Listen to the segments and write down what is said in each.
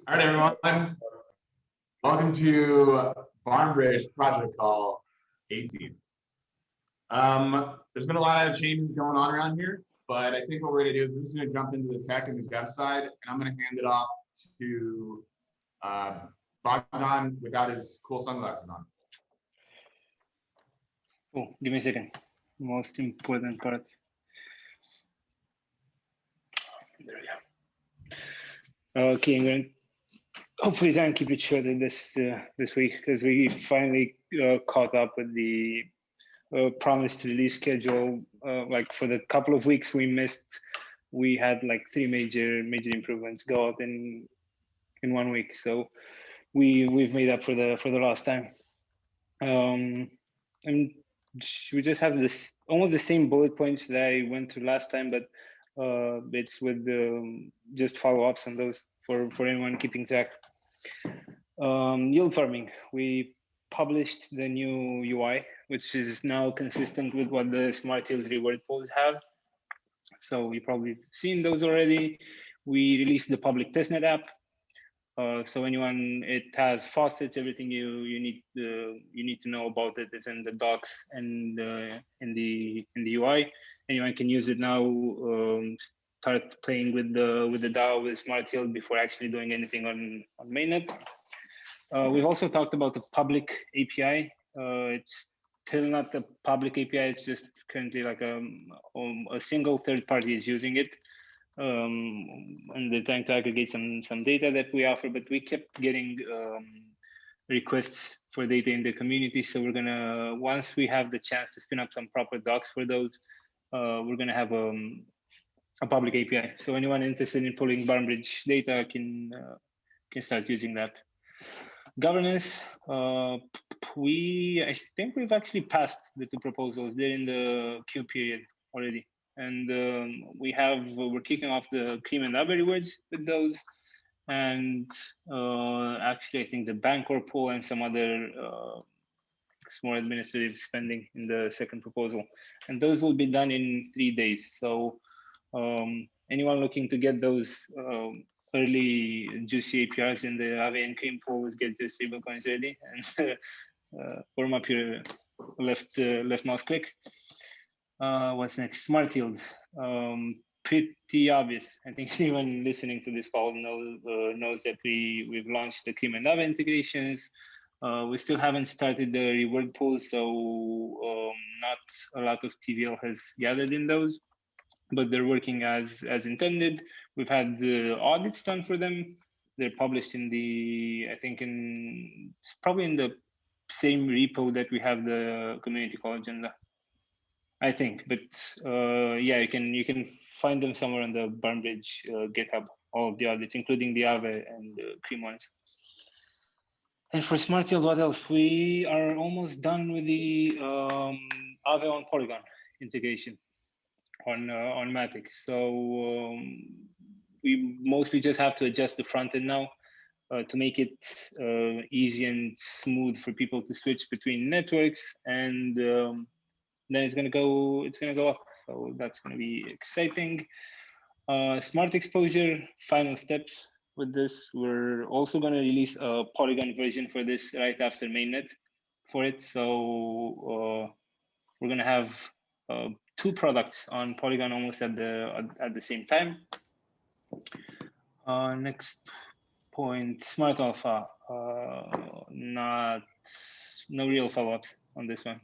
All right, everyone. Welcome to BarnBridge Project Call 18. There's been a lot of changes going on around here, but I think what we're going to do is we're just going to jump into the tech and the dev side, and I'm going to hand it off to Bogdan without his cool sunglasses on. Oh, give me a second. Most important part. There we go. Okay, I'm going to hopefully try and keep it shorter this week because we finally caught up with the promised release schedule. Like for the couple of weeks we missed, we had like 3 major improvements go out in 1 week. So we've made up for the last time. And we just have this almost the same bullet points that I went through last time, but it's with just follow-ups on those for anyone keeping track. Yield farming, we published the new UI, which is now consistent with what the Smart Yield reward pools have. So you've probably seen those already. We released the public testnet app. So anyone, it has faucets, everything you need to know about it is in the docs and in the UI. Anyone can use it now. Start playing with the DAO with Smart Yield before actually doing anything on mainnet. We've also talked about the public API. It's still not a public API. It's just currently like a single third party is using it. And they're trying to aggregate some data that we offer, but we kept getting requests for data in the community. So we're gonna, once we have the chance to spin up some proper docs for those, we're gonna have a public API. So anyone interested in pulling BarnBridge data can start using that. Governance, I think we've actually passed the 2 proposals. They're in the queue period already. And we're kicking off the cream and rubber rewards with those, and actually I think the Bancor pool and some other small administrative spending in the second proposal, and those will be done in 3 days. So anyone looking to get those early juicy APRs in the Aave and cream pools, get your stablecoins ready and warm up your left mouse click. What's next? Smart Yield. Pretty obvious. I think anyone listening to this call knows that we've launched the cream and Aave integrations. We still haven't started the reward pool, so not a lot of TVL has gathered in those, but they're working as intended. We've had the audits done for them. They're published in it's probably in the same repo that we have the community call agenda, I think, but yeah, you can find them somewhere on the BarnBridge GitHub, all of the audits, including the Aave and the cream ones. And for Smart Yield, what else? We are almost done with the Aave on Polygon integration on Matic. So we mostly just have to adjust the front end now to make it easy and smooth for people to switch between networks, and then it's gonna go up. So that's gonna be exciting. Smart exposure, final steps with this. We're also gonna release a Polygon version for this right after mainnet for it. So we're gonna have 2 products on Polygon almost at the same time. Next point, Smart Alpha. No real follow-ups on this one.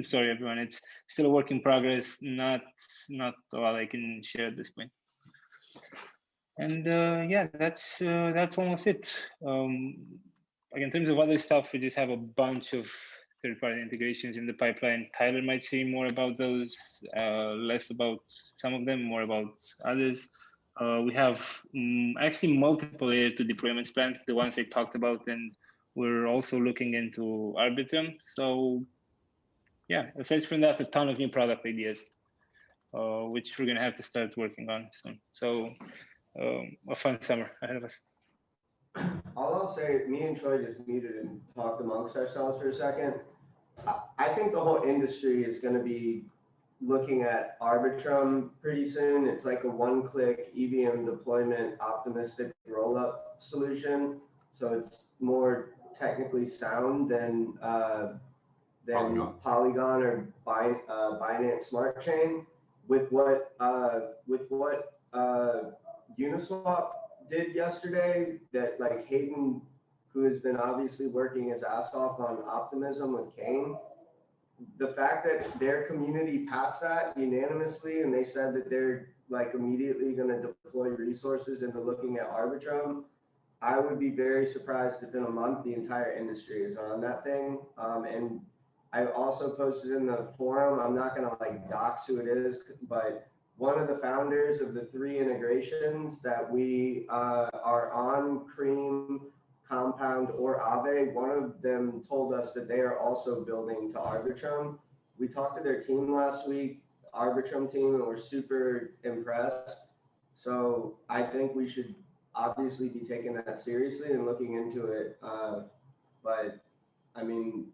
Sorry, everyone. It's still a work in progress. Not a lot I can share at this point. And yeah, that's almost it. Like in terms of other stuff, we just have a bunch of third-party integrations in the pipeline. Tyler might say more about those, less about some of them, more about others. We have actually multiple layer 2 deployments planned, the ones I talked about, and we're also looking into Aritrarium. So yeah, aside from that, a ton of new product ideas, which we're gonna have to start working on soon. So a fun summer ahead of us. All I'll say, me and Troy just muted and talked amongst ourselves for a second. I think the whole industry is going to be looking at Arbitrum pretty soon. It's like a one-click EVM deployment optimistic rollup solution. So it's more technically sound than Polygon or Binance Smart Chain. With what Uniswap did yesterday, that like Hayden, who has been obviously working his ass off on optimism with Kane, the fact that their community passed that unanimously and they said that they're like immediately going to deploy resources into looking at Arbitrum, I would be very surprised if in a month the entire industry is on that thing. And I also posted in the forum, I'm not going to like dox who it is, but one of the founders of the 3 integrations that we are on, Cream, Compound, or Aave, one of them told us that they are also building to Arbitrum. We talked to their team last week, Arbitrum team, and we're super impressed. So I think we should obviously be taking that seriously and looking into it. But I mean,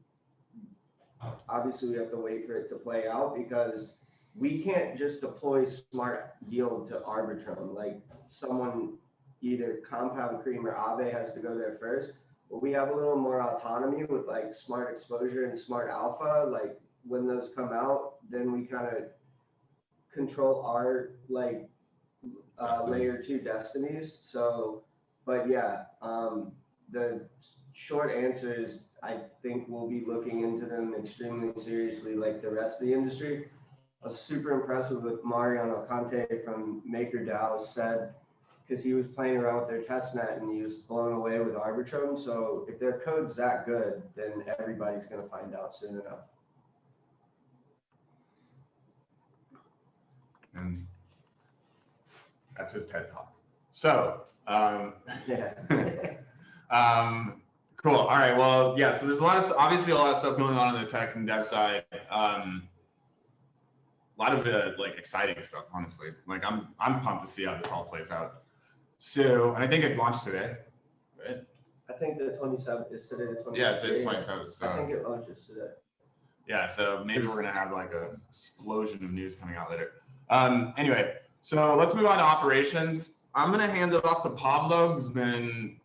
obviously we have to wait for it to play out, because we can't just deploy smart yield to Arbitrum. Like someone, either Compound, Cream, or Aave has to go there first. But we have a little more autonomy with like smart exposure and smart alpha. Like when those come out, then we kind of control our like layer 2 destinies. So, but yeah, the short answer is I think we'll be looking into them extremely seriously, like the rest of the industry. I was super impressed with what Mariano Conte from MakerDAO said, because he was playing around with their testnet and he was blown away with Arbitrum. So if their code's that good, then everybody's going to find out soon enough. And that's his TED talk. So, Yeah. cool. All right. Well, yeah. So there's obviously a lot of stuff going on the tech and dev side. A lot of like exciting stuff, honestly. Like I'm pumped to see how this all plays out. So, and I think it launched today, right? I think the 27th is today. The 27th. Yeah, today's 27th. So I think it launches today. Yeah, so maybe we're gonna have like a explosion of news coming out later. Anyway, so let's move on to operations. I'm gonna hand it off to Pablo, who's been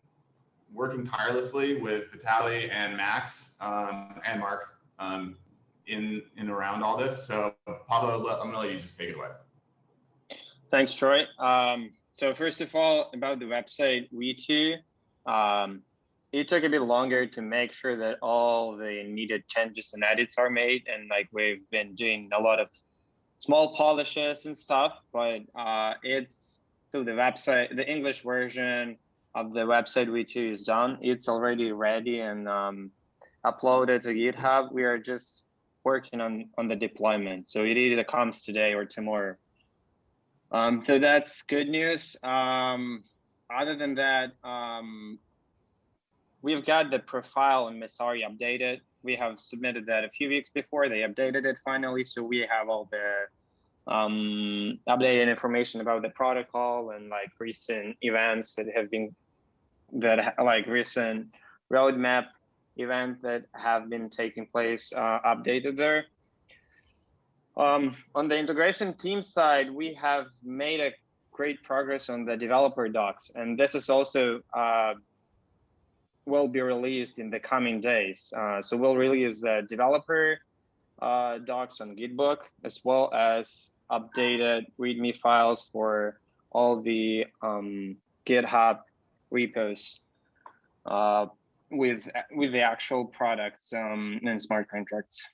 working tirelessly with Vitaly and Max and Mark in and around all this. So Pablo, I'm gonna let you just take it away. Thanks, Troy. So first of all, about the website V2, it took a bit longer to make sure that all the needed changes and edits are made, and like we've been doing a lot of small polishes and stuff. But so the website, the English version of the website V2 is done. It's already ready and uploaded to GitHub. We are just working on the deployment, so it either comes today or tomorrow. So that's good news. Other than that, we've got the profile on Messari updated. We have submitted that a few weeks before. They updated it finally, so we have all the updated information about the protocol and like recent events that have been like recent roadmap events that have been taking place, updated there. On the integration team side, we have made a great progress on the developer docs, and this is also will be released in the coming days. So we'll release the developer docs on Gitbook, as well as updated README files for all the GitHub repos with the actual products and smart contracts.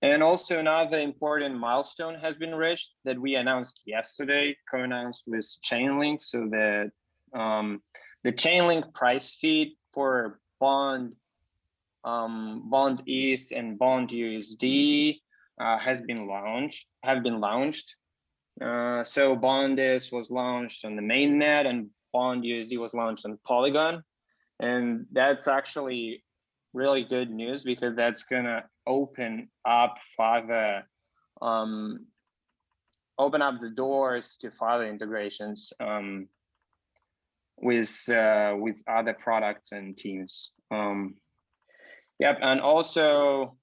And also another important milestone has been reached that we announced yesterday, co-announced with Chainlink. So the Chainlink price feed for Bond ETH and Bond USD have been launched. So Bond ETH was launched on the mainnet and Bond USD was launched on Polygon. And that's actually really good news, because that's gonna open up the doors to further integrations with other products and teams. Yep, and also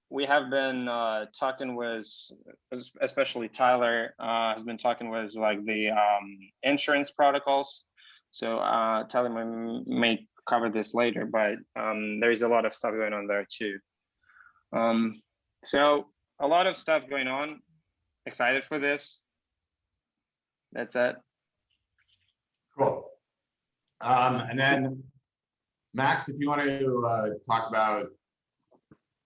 we have been talking with, especially Tyler has been talking with like the insurance protocols. So Tyler may cover this later, but there's a lot of stuff going on there too. So a lot of stuff going on. Excited for this. That's it. Cool. And then Max, if you want to talk about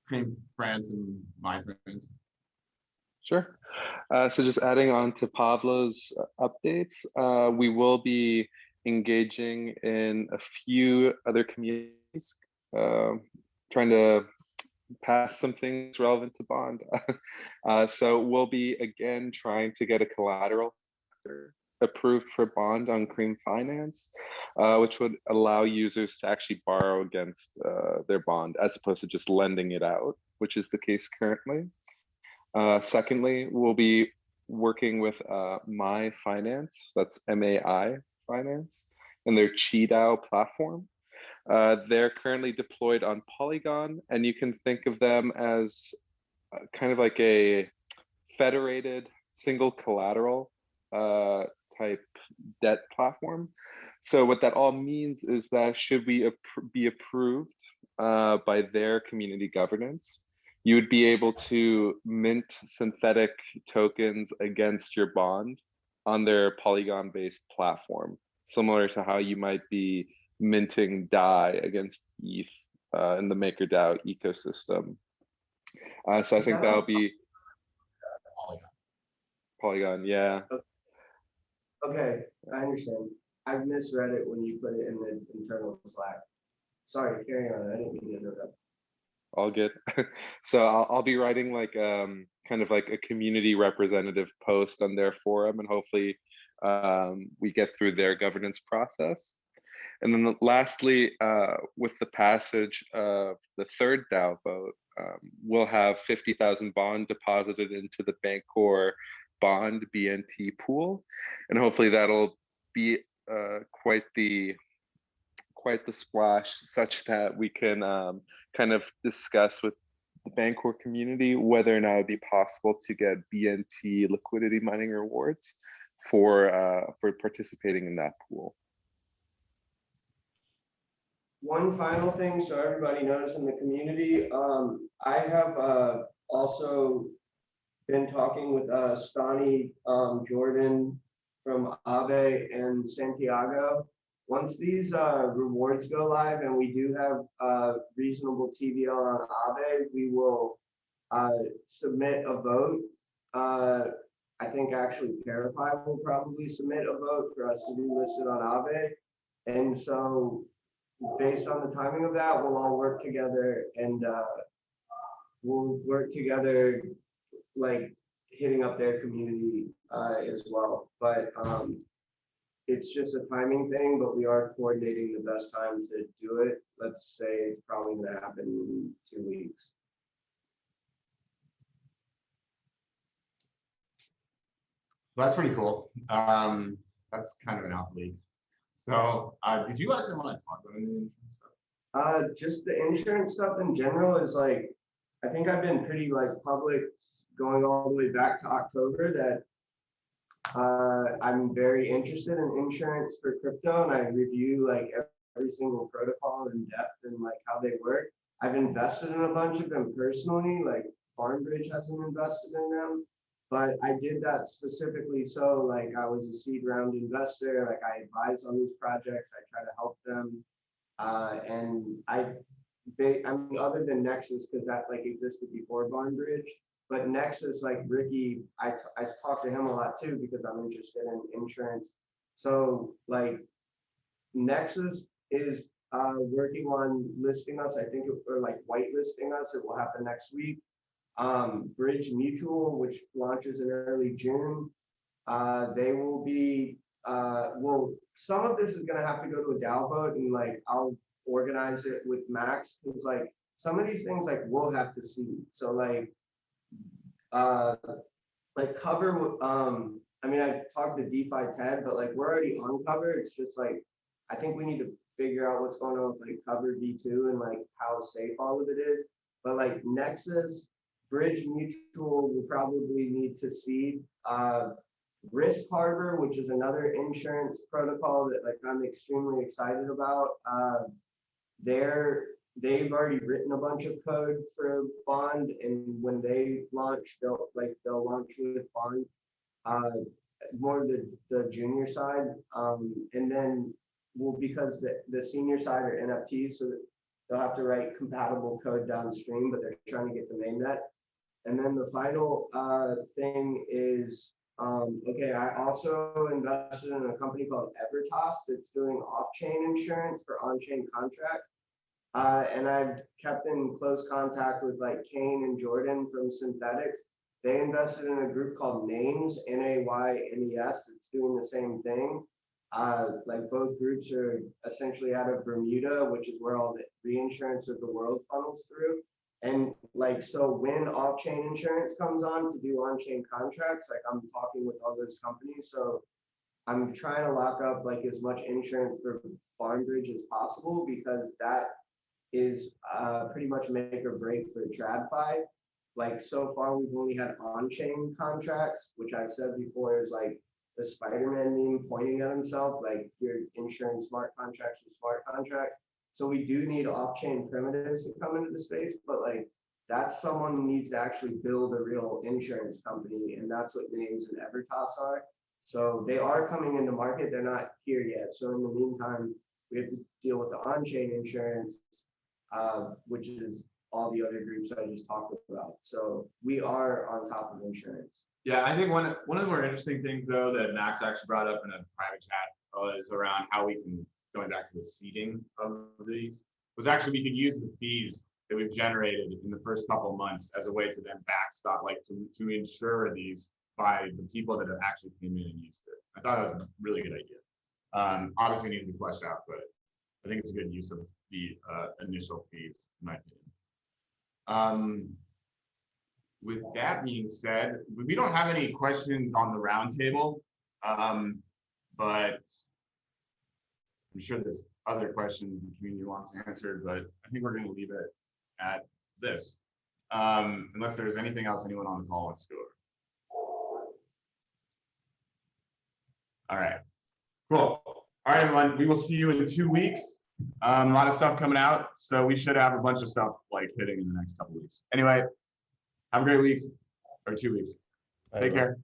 Cream France and my friends. Sure. So just adding on to Pablo's updates, we will be engaging in a few other communities, trying to pass some things relevant to bond. So we'll be again trying to get a collateral approved for bond on Cream Finance, which would allow users to actually borrow against their bond as opposed to just lending it out, which is the case currently. Secondly, we'll be working with My Finance, that's MAI Finance, and their QiDAO platform. They're currently deployed on Polygon, and you can think of them as kind of like a federated single collateral type debt platform. So what that all means is that should we be approved by their community governance, you would be able to mint synthetic tokens against your bond on their Polygon-based platform, similar to how you might be minting DAI against ETH in the MakerDAO ecosystem. So I think that'll be Polygon, yeah. Okay, I understand. I misread it when you put it in the internal Slack. Sorry, carry on. I didn't mean to interrupt. All good. So I'll be writing like kind of like a community representative post on their forum, and hopefully we get through their governance process. And then lastly, with the passage of the third DAO vote, we'll have 50,000 bond deposited into the Bancor bond BNT pool, and hopefully that'll be quite the splash, such that we can kind of discuss with the Bancor community whether or not it'd be possible to get BNT liquidity mining rewards for participating in that pool. One final thing, so everybody knows in the community, I have also been talking with Stani Jordan from Aave and Santiago. Once these rewards go live and we do have reasonable TVL on Aave, we will submit a vote. I think actually Verify will probably submit a vote for us to be listed on Aave. And so based on the timing of that, we'll all work together, and we'll work together like hitting up their community as well. But it's just a timing thing, but we are coordinating the best time to do it. Let's say it's probably going to happen in 2 weeks. That's pretty cool. That's kind of an out league. So did you actually want to talk about any insurance stuff? Just the insurance stuff in general is like, I think I've been pretty like public going all the way back to October that I'm very interested in insurance for crypto, and I review like every single protocol in depth and like how they work. I've invested in a bunch of them personally, like BarnBridge hasn't invested in them, but I did that specifically so like I was a seed round investor, like I advise on these projects, I try to help them. And I mean, other than Nexus, because that like existed before BarnBridge, but Nexus, like Ricky, I talk to him a lot too because I'm interested in insurance. So like Nexus is working on listing us, I think, or like whitelisting us. It will happen next week. Bridge Mutual, which launches in early June, they will be, well, some of this is going to have to go to a DAO vote, and like I'll organize it with Max, because like some of these things like we'll have to see. So like cover, I mean, I talked to DeFi Ted, but like we're already on cover. It's just like I think we need to figure out what's going on with like cover V2 and like how safe all of it is. But like Nexus, Bridge Mutual will probably need to seed. Risk Harbor, which is another insurance protocol that like I'm extremely excited about. They've already written a bunch of code for Bond, and when they launch, they'll launch with Bond, more the junior side, and then because the senior side are NFTs, so they'll have to write compatible code downstream, but they're trying to get the mainnet. And then the final thing is, okay, I also invested in a company called Aritrarium that's doing off-chain insurance for on-chain contracts. And I've kept in close contact with like Kane and Jordan from Synthetics. They invested in a group called Names, Naynes, that's doing the same thing. Like both groups are essentially out of Bermuda, which is where all the reinsurance of the world funnels through. And like, so when off-chain insurance comes on to do on-chain contracts, like I'm talking with all those companies. So I'm trying to lock up like as much insurance for BarnBridge as possible, because that is pretty much make or break for TradFi. Like so far, we've only had on-chain contracts, which I've said before is like the Spider-Man meme pointing at himself, like you're insuring smart contracts with smart contracts. So we do need off-chain primitives to come into the space, but like that's someone who needs to actually build a real insurance company, and that's what Names and Evertas are. So they are coming into market, they're not here yet. So in the meantime, we have to deal with the on-chain insurance, which is all the other groups I just talked about. So we are on top of insurance. Yeah, I think one of the more interesting things though that Max actually brought up in a private chat was around how we can, going back to the seeding of these, was actually we could use the fees that we've generated in the first couple of months as a way to then backstop, like to insure these by the people that have actually came in and used it. I thought that was a really good idea. Obviously it needs to be fleshed out, but I think it's a good use of the initial fees, in my opinion. With that being said, we don't have any questions on the roundtable, but I'm sure there's other questions the community wants answered, but I think we're going to leave it at this, unless there's anything else anyone on the call wants to go over. All right, cool. All right, everyone, we will see you in 2 weeks. A lot of stuff coming out, so we should have a bunch of stuff like hitting in the next couple of weeks. Anyway, have a great week or 2 weeks. Take care.